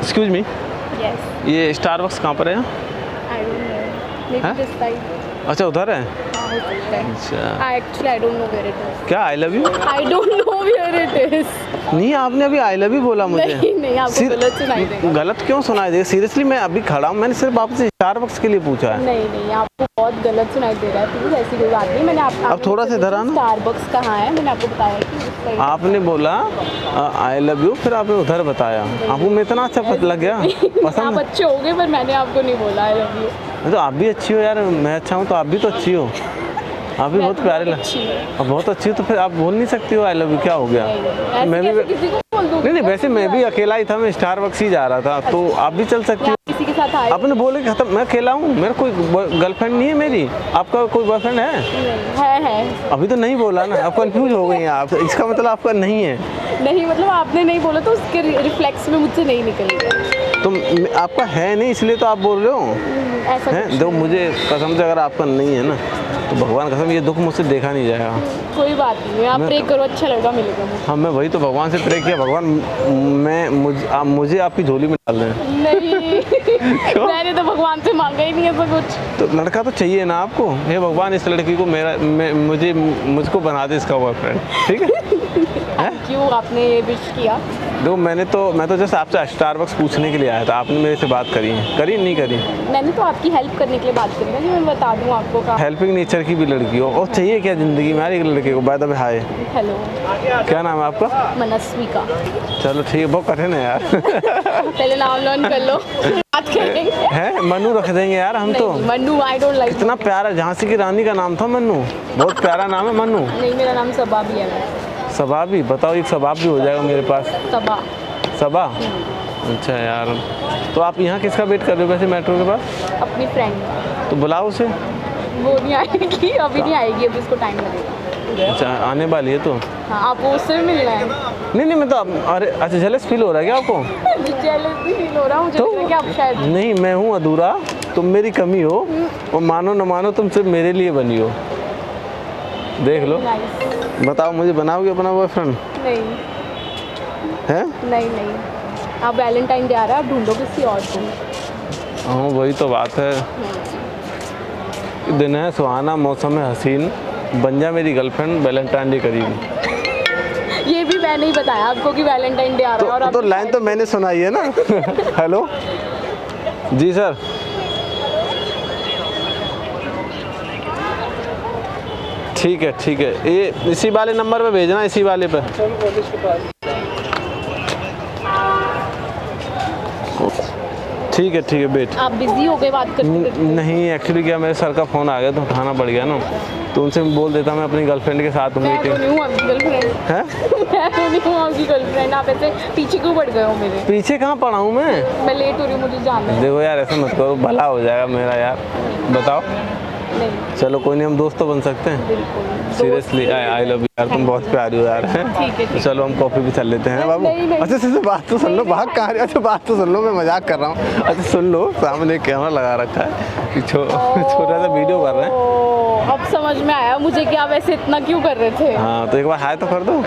Excuse me, Yes. ये Starbucks कहाँ पर है? I don't know. Maybe Huh? this side. अच्छा उधर है। हाँ, हो सकता है. अच्छा Actually, I don't know where it is. क्या I love you? I don't know where it is. नहीं आपने अभी आई लव यू बोला मुझे। नहीं नहीं, आपको गलत सुनाई देगा. गलत क्यों सुनाई देगा? सीरियसली मैं अभी खड़ा हूँ, मैंने सिर्फ आपसे स्टारबक्स के लिए पूछा है। नहीं नहीं, आपको बहुत गलत सुनाई दे रहा है. प्लीज ऐसी कोई बात नहीं. मैंने अब थोड़ा सा इधर आना. स्टारबक्स कहाँ है मैंने आपको बताया कि उस side. आपने बोला आई लव यू, फिर आपने उधर बताया। आपको मैं इतना अच्छा पता लग गया, आप पसंद। अच्छे हो गए पर मैंने आपको नहीं बोला आई लव यू. तो आप भी अच्छी हो यार, मैं अच्छा हूँ तो आप भी तो अच्छी हो। आप भी बहुत प्यारे लग, अब बहुत अच्छी हो तो फिर आप बोल नहीं सकती हो आई लव यू? क्या हो गया? मैं भी किसी को बोल दूँ. नहीं, वैसे मैं भी अकेला ही था, मैं स्टारबक्स ही जा रहा था, तो आप भी चल सकती हो। किसी के साथ आए? आपने बोले खत्म, मैं अकेला हूँ, मेरा कोई गर्लफ्रेंड नहीं है मेरी। आपका कोई बॉयफ्रेंड है? है. अभी तो नहीं बोला ना, आप कंफ्यूज हो गई हैं आप, इसका मतलब आपका नहीं है। नहीं मतलब आपने नहीं बोला तो उसके रिफ्लेक्स में मुझसे नहीं निकल गया. तो आपका है नहीं इसलिए तो आप बोल रहे हो ऐसा हैं? कुछ देखो मुझे कसम से अगर आपका नहीं है ना, तो भगवान कसम ये दुख मुझसे देखा नहीं जाएगा। कोई बात नहीं. आप प्रे करो, अच्छा लड़का मिलेगा मुझे. हाँ मैं वही तो भगवान से प्रे किया, भगवान मुझे आपकी झोली में डाल दें। नहीं मैंने तो भगवान से मांगा ही नहीं ऐसा कुछ. तो लड़का तो चाहिए ना आपको। हे भगवान इस लड़की को मुझको बना दे इसका बॉयफ्रेंड, ठीक है? क्यों आपने ये विश किया? देखो मैं तो जस्ट आपसे स्टारबक्स पूछने के लिए आया था। आपने मेरे से बात करी नहीं करी? मैंने तो आपकी हेल्प करने के लिए बात करी ना कि मैं बता दूं आपको का. हेल्पिंग नेचर की भी लड़की हो और चाहिए क्या ज़िंदगी में? एक लड़के को by the way hi, hello, क्या नाम है आपका? मनस्वी का. चलो ठीक है, बहुत कठिन है यार। पहले नाम लर्न कर लो बात करेंगे. है मन्नू रख देंगे यार हम तो। Mannu I don't like. इतना प्यारा, झांसी की रानी का नाम था मन्नू, बहुत प्यारा नाम है मन्नू। नहीं मेरा नाम सबा भी है. सबा भी? बताओ एक सबा भी हो जाएगा मेरे पास। सबा. सबा? अच्छा यार, तो आप यहाँ किसका वेट कर रहे हो वैसे मेट्रो के पास? अपनी फ्रेंड. तो बुलाओ उसे। वो नहीं आएगी अभी, नहीं आएगी अभी, उसको टाइम लगेगा. अच्छा आने वाली है तो? हाँ आपको उससे भी मिलना है. नहीं मैं तो अरे अच्छा जेलस फील हो रहा है क्या आपको? जेलस भी फील हो रहा हूँ. मुझे लग रहा है कि आप शायद. नहीं मैं हूँ अधूरा, तुम मेरी कमी हो, और मानो न मानो तुम सिर्फ मेरे लिए बनी हो। देख लो, Nice. बताओ मुझे बनाओगे अपना बॉयफ्रेंड? नहीं है? नहीं. आप वैलेंटाइन डे आ रहा है, आप ढूंढो किसी और को. हाँ वही तो बात है। दिन है सुहाना, मौसम है हसीन, बन जा मेरी गर्लफ्रेंड, वैलेंटाइन डे करीब। ये भी मैंने ही बताया आपको कि वैलेंटाइन डे आ रहा है. और तो लाइन तो मैंने सुनाई है ना। हेलो जी सर, ठीक है, ये इसी वाले नंबर पे भेजना, इसी वाले पे। ठीक है वेट। आप बिजी हो गए बात करते? नहीं एक्चुअली क्या, मेरे सर का फ़ोन आ गया तो उठाना पड़ गया ना, तो उनसे बोल देता मैं अपनी गर्लफ्रेंड के साथ हूँ मैं तो मीटिंग। नहीं हूँ आपकी गर्लफ्रेंड. हैं? मैं तो नहीं हूँ आपकी गर्लफ्रेंड. आप ऐसे पीछे क्यों बढ़ गए हो मेरे? पीछे कहाँ पड़ा हूँ मैं लेट हो रही हूँ, मुझे जाना है. देखो यार ऐसा मत करो, भला हो जाएगा मेरा यार। बताओ। नहीं चलो कोई नहीं, हम दोस्त तो बन सकते हैं। बिल्कुल. सीरियसली आई लव यू यार, तुम बहुत प्यारी हो यार। ठीक है. चलो हम कॉफी भी चल लेते हैं बाबू। नहीं। अच्छा बात तो सुन लो, भाग कहाँ रहे हो? अच्छा बात तो सुन लो, मैं मजाक कर रहा हूँ। अच्छा सुन लो, सामने कैमरा लगा रखा है, छोटा सा वीडियो कर रहे हैं। अब समझ में आया मुझे कि आप ऐसे इतना क्यों कर रहे थे. हाँ तो एक बार हाय तो कर दो।